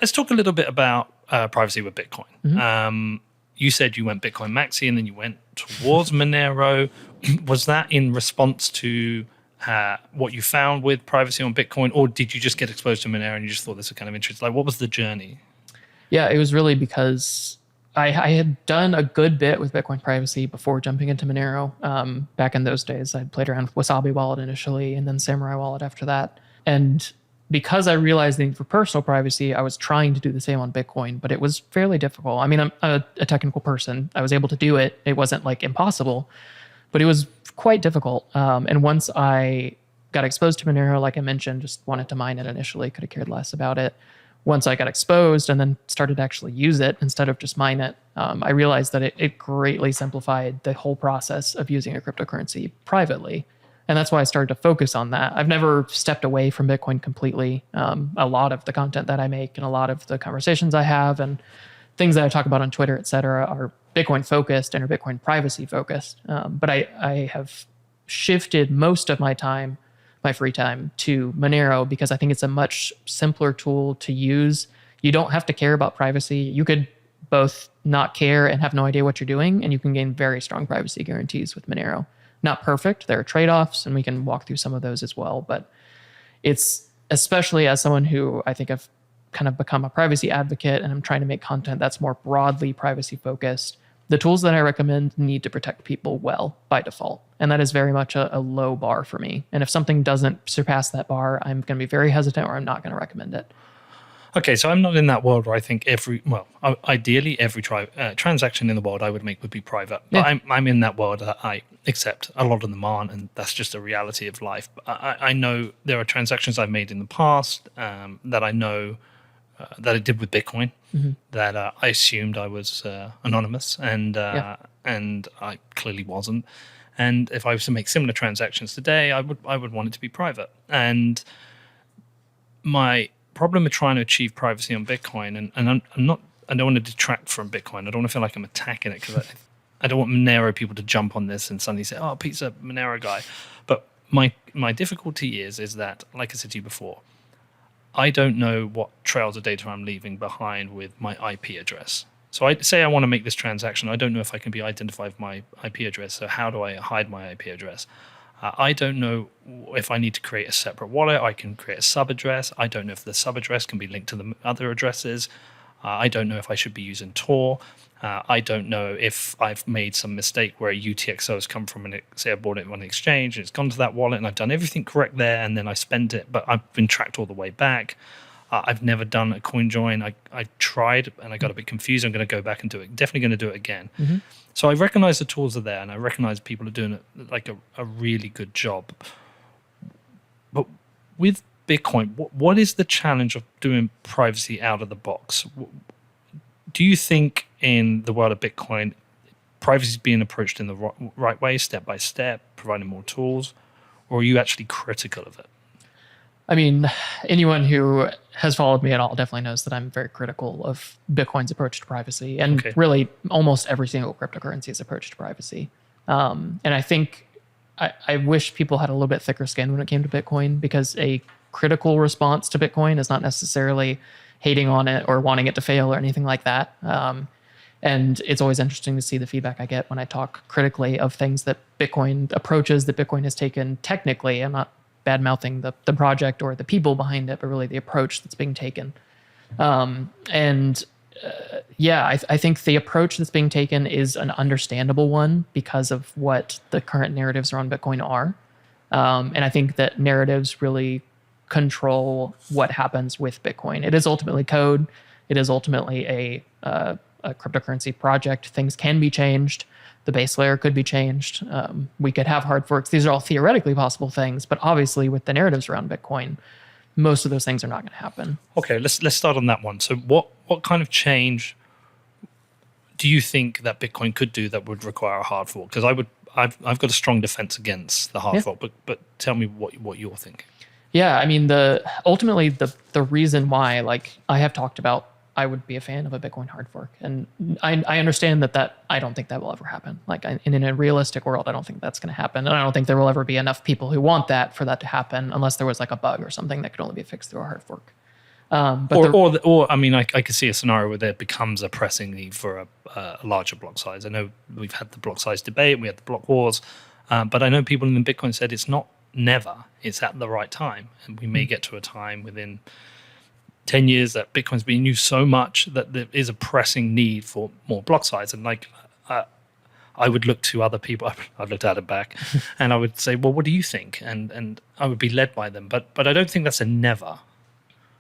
Let's talk a little bit about privacy with Bitcoin. You said you went Bitcoin Maxi and then you went towards Monero. Was that in response to what you found with privacy on Bitcoin, or did you just get exposed to Monero and you just thought this was kind of interesting? Like, what was the journey? Yeah, it was really because I had done a good bit with Bitcoin privacy before jumping into Monero. Back in those days, I'd played around with Wasabi Wallet initially and then Samurai Wallet after that. And because I realized the need for personal privacy, I was trying to do the same on Bitcoin, but it was fairly difficult. I mean, I'm a technical person. I was able to do it. It wasn't like impossible, but it was quite difficult. And once I got exposed to Monero, like I mentioned, just wanted to mine it initially, could have cared less about it. Once I got exposed and then started to actually use it instead of just mine it, I realized that it greatly simplified the whole process of using a cryptocurrency privately. And that's why I started to focus on that. I've never stepped away from Bitcoin completely. A lot of the content that I make and a lot of the conversations I have and things that I talk about on Twitter, et cetera, are Bitcoin focused and are Bitcoin privacy focused. But I have shifted most of my time, my free time, to Monero because I think it's a much simpler tool to use. You don't have to care about privacy. You could both not care and have no idea what you're doing, and you can gain very strong privacy guarantees with Monero. Not perfect. There are trade-offs, and we can walk through some of those as well. But it's, especially as someone who I think I've kind of become a privacy advocate and I'm trying to make content that's more broadly privacy focused, the tools that I recommend need to protect people well by default. And that is very much a low bar for me. And if something doesn't surpass that bar, I'm going to be very hesitant or I'm not going to recommend it. Okay, so I'm not in that world where I think ideally every transaction in the world I would make would be private. But yeah. I'm in that world that I accept a lot of them aren't, and that's just a reality of life. But I know there are transactions I've made in the past that I know that I did with Bitcoin that I assumed I was anonymous, and I clearly wasn't. And if I was to make similar transactions today, I would want it to be private. And my problem with trying to achieve privacy on Bitcoin, and I don't want to detract from Bitcoin. I don't want to feel like I'm attacking it because I don't want Monero people to jump on this and suddenly say, "Oh, Pete's a Monero guy." But my difficulty is that, like I said to you before, I don't know what trails of data I'm leaving behind with my IP address. So I say I want to make this transaction. I don't know if I can be identified with my IP address. So how do I hide my IP address? I don't know if I need to create a separate wallet. I can create a sub-address. I don't know if the sub-address can be linked to the other addresses. I don't know if I should be using Tor. I don't know if I've made some mistake where a UTXO has come from, say I bought it on an exchange and it's gone to that wallet and I've done everything correct there and then I spent it, but I've been tracked all the way back. I've never done a coin join. I tried and I got a bit confused. I'm going to go back and do it. Definitely going to do it again. So I recognize the tools are there and I recognize people are doing it like a really good job. But with Bitcoin, what is the challenge of doing privacy out of the box? Do you think in the world of Bitcoin, privacy is being approached in the right way, step by step, providing more tools, or are you actually critical of it? I mean, anyone who has followed me at all definitely knows that I'm very critical of Bitcoin's approach to privacy and really almost every single cryptocurrency's approach to privacy. And I think I wish people had a little bit thicker skin when it came to Bitcoin, because a critical response to Bitcoin is not necessarily hating on it or wanting it to fail or anything like that. And it's always interesting to see the feedback I get when I talk critically of things that Bitcoin approaches that Bitcoin has taken technically. I'm not bad-mouthing the project or the people behind it, but really the approach that's being taken. I think the approach that's being taken is an understandable one because of what the current narratives around Bitcoin are. And I think that narratives really control what happens with Bitcoin. It is ultimately code. It is ultimately a cryptocurrency project. Things can be changed. The base layer could be changed. We could have hard forks. These are all theoretically possible things, but obviously with the narratives around Bitcoin, most of those things are not going to happen. Okay, let's start on that one. So what kind of change do you think that Bitcoin could do that would require a hard fork? Because I've got a strong defense against the hard fork, but tell me what you're thinking. Yeah, I mean ultimately the reason why, like I have talked about, I would be a fan of a Bitcoin hard fork. And I understand that I don't think that will ever happen. Like in a realistic world, I don't think that's going to happen. And I don't think there will ever be enough people who want that for that to happen, unless there was like a bug or something that could only be fixed through a hard fork. Or I mean, I could see a scenario where there becomes a pressing need for a larger block size. I know we've had the block size debate, we had the block wars, but I know people in the Bitcoin said it's not never, it's at the right time. And we may get to a time within 10 years that Bitcoin's being used so much that there is a pressing need for more block size. And like, I would look to other people. I've looked at it back, and I would say, "Well, what do you think?" And I would be led by them. But I don't think that's a never.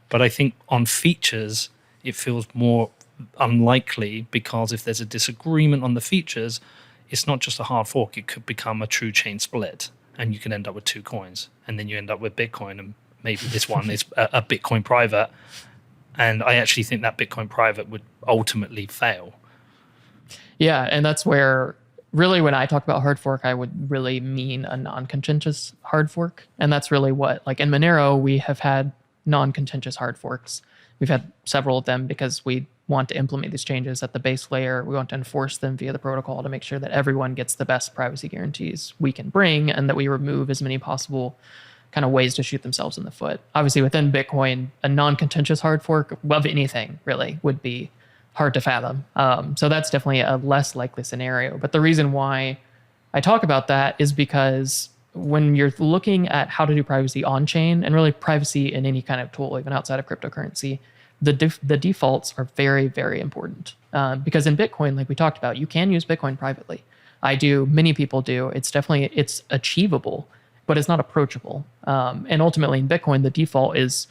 But I think on features, it feels more unlikely, because if there's a disagreement on the features, it's not just a hard fork. It could become a true chain split, and you can end up with two coins, and then you end up with Bitcoin, and maybe this one is a Bitcoin private. And I actually think that Bitcoin private would ultimately fail. Yeah, and that's where really when I talk about hard fork, I would really mean a non-contentious hard fork. And that's really what, like in Monero, we have had non-contentious hard forks. We've had several of them because we want to implement these changes at the base layer. We want to enforce them via the protocol to make sure that everyone gets the best privacy guarantees we can bring, and that we remove as many possible kind of ways to shoot themselves in the foot. Obviously, within Bitcoin, a non-contentious hard fork of anything really would be hard to fathom. So that's definitely a less likely scenario. But the reason why I talk about that is because when you're looking at how to do privacy on chain, and really privacy in any kind of tool, even outside of cryptocurrency, the defaults are very, very important. Because in Bitcoin, like we talked about, you can use Bitcoin privately. I do, many people do. It's achievable, but it's not approachable. And ultimately in Bitcoin, the default is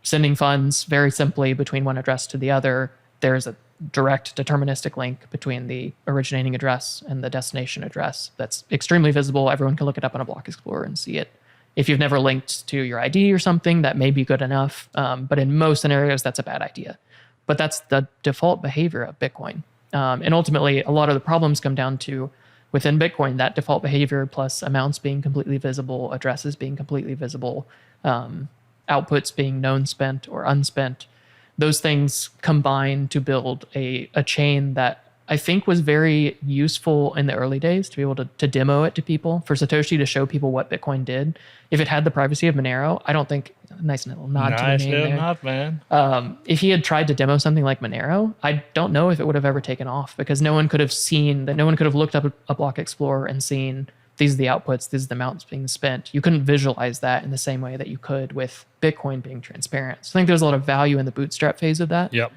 sending funds very simply between one address to the other. There's a direct deterministic link between the originating address and the destination address that's extremely visible. Everyone can look it up on a block explorer and see it. If you've never linked to your ID or something, that may be good enough. But in most scenarios, that's a bad idea. But that's the default behavior of Bitcoin. And ultimately, a lot of the problems come down to within Bitcoin, that default behavior plus amounts being completely visible, addresses being completely visible, outputs being known spent or unspent. Those things combine to build a chain that I think was very useful in the early days to be able to demo it to people, for Satoshi to show people what Bitcoin did. If it had the privacy of Monero, I don't think, nice little nod to the name there. Nice little nod, man. If he had tried to demo something like Monero, I don't know if it would have ever taken off, because no one could have looked up a block explorer and seen these are the outputs, these are the amounts being spent. You couldn't visualize that in the same way that you could with Bitcoin being transparent. So I think there's a lot of value in the bootstrap phase of that. Yep.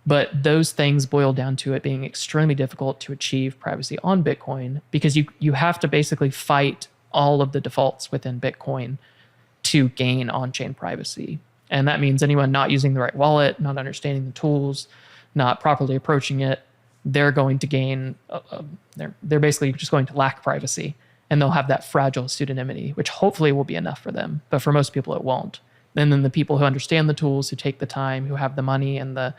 But those things boil down to it being extremely difficult to achieve privacy on Bitcoin, because you have to basically fight all of the defaults within Bitcoin to gain on-chain privacy. And that means anyone not using the right wallet, not understanding the tools, not properly approaching it, they're going to gain, they're basically just going to lack privacy. And they'll have that fragile pseudonymity, which hopefully will be enough for them. But for most people, it won't. And then the people who understand the tools, who take the time, who have the money and the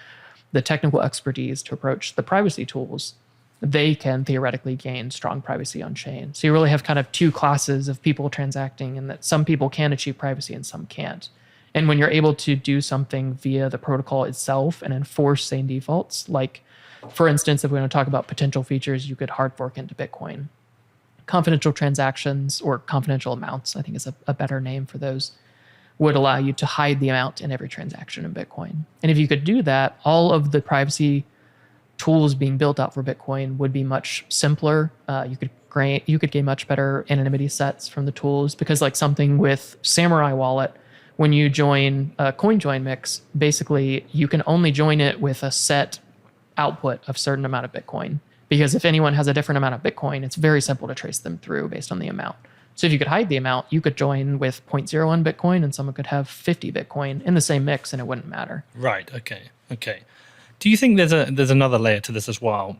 technical expertise to approach the privacy tools, they can theoretically gain strong privacy on chain. So you really have kind of two classes of people transacting, and that some people can achieve privacy and some can't. And when you're able to do something via the protocol itself and enforce sane defaults, like for instance, if we want to talk about potential features, you could hard fork into Bitcoin. Confidential transactions, or confidential amounts, I think is a better name for those, would allow you to hide the amount in every transaction in Bitcoin. And if you could do that, all of the privacy tools being built out for Bitcoin would be much simpler. You could gain much better anonymity sets from the tools, because like something with Samurai Wallet, when you join a coin join mix, basically you can only join it with a set output of certain amount of Bitcoin. Because if anyone has a different amount of Bitcoin, it's very simple to trace them through based on the amount. So if you could hide the amount, you could join with 0.01 Bitcoin and someone could have 50 Bitcoin in the same mix and it wouldn't matter. Right. Okay. Do you think there's another layer to this as well?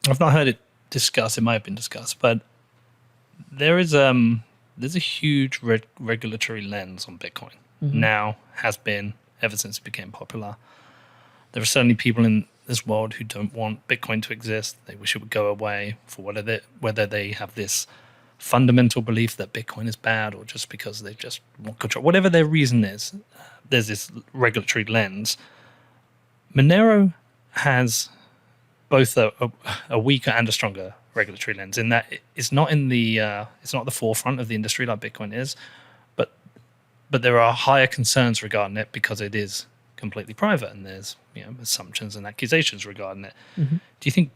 I've not heard it discussed. It might have been discussed, but there's a huge regulatory lens on Bitcoin. Mm-hmm. Now, has been ever since it became popular. There are certainly people in this world who don't want Bitcoin to exist. They wish it would go away, for whether they have this fundamental belief that Bitcoin is bad, or just because they just want control. Whatever their reason is, there's this regulatory lens. Monero has both a weaker and a stronger regulatory lens in that it's not in the it's not the forefront of the industry like Bitcoin is, but there are higher concerns regarding it because it is completely private and there's assumptions and accusations regarding it. Mm-hmm. Do you think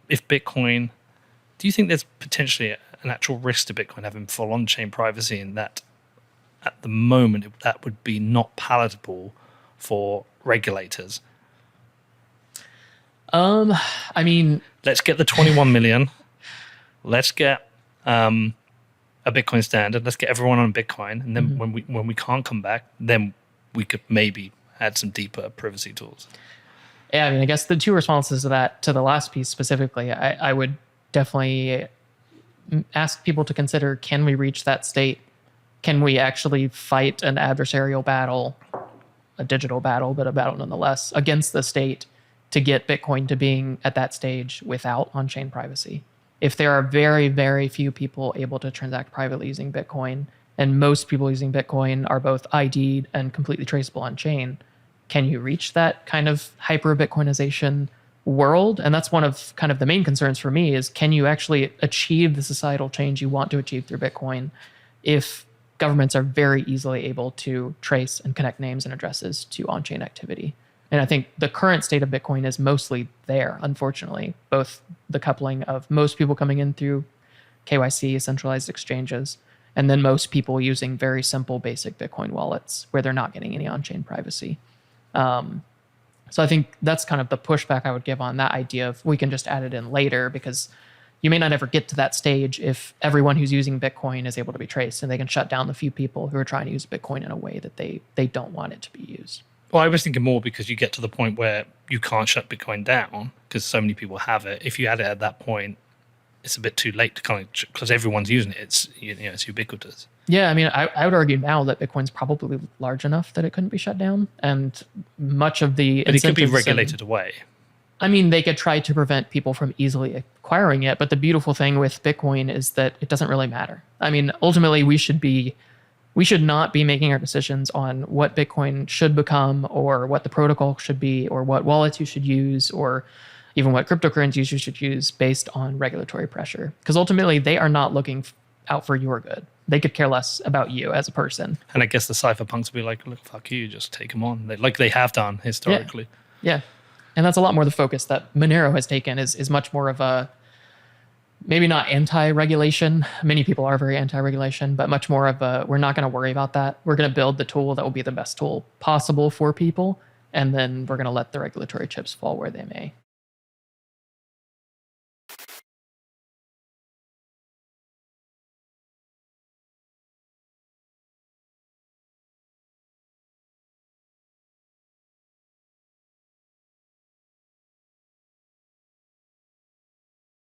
there's potentially an actual risk to Bitcoin having full on-chain privacy, in that at the moment that would be not palatable for regulators? I mean, Let's get the 21 million. Let's get a Bitcoin standard. Let's get everyone on Bitcoin, and then when we can't come back, then we could maybe add some deeper privacy tools. Yeah, I mean, I guess the two responses to that, to the last piece specifically, I would definitely ask people to consider: can we reach that state? Can we actually fight an adversarial battle, a digital battle, but a battle nonetheless, against the state to get Bitcoin to being at that stage without on-chain privacy? If there are very, very few people able to transact privately using Bitcoin, and most people using Bitcoin are both ID'd and completely traceable on-chain, can you reach that kind of hyper-Bitcoinization world? And that's one of kind of the main concerns for me, is can you actually achieve the societal change you want to achieve through Bitcoin if governments are very easily able to trace and connect names and addresses to on-chain activity? And I think the current state of Bitcoin is mostly there, unfortunately, both the coupling of most people coming in through KYC, centralized exchanges, and then most people using very simple, basic Bitcoin wallets where they're not getting any on-chain privacy. So I think that's kind of the pushback I would give on that idea of we can just add it in later, because you may not ever get to that stage if everyone who's using Bitcoin is able to be traced and they can shut down the few people who are trying to use Bitcoin in a way that they don't want it to be used. Well, I was thinking more because you get to the point where you can't shut Bitcoin down because so many people have it. If you add it at that point, it's a bit too late to kind of, because everyone's using it. It's it's ubiquitous. Yeah, I mean, I would argue now that Bitcoin's probably large enough that it couldn't be shut down, and much of the But it could be incentives regulated away. I mean, they could try to prevent people from easily acquiring it, but the beautiful thing with Bitcoin is that it doesn't really matter. I mean, ultimately, we should not be making our decisions on what Bitcoin should become, or what the protocol should be, or what wallets you should use, or even what cryptocurrencies you should use based on regulatory pressure. Because ultimately, they are not looking out for your good. They could care less about you as a person. And I guess the cypherpunks will be like, look, fuck you, just take them on. Like they have done historically. Yeah. And that's a lot more the focus that Monero has taken, is much more of a, maybe not anti-regulation. Many people are very anti-regulation, but much more of a, we're not going to worry about that. We're going to build the tool that will be the best tool possible for people. And then we're going to let the regulatory chips fall where they may.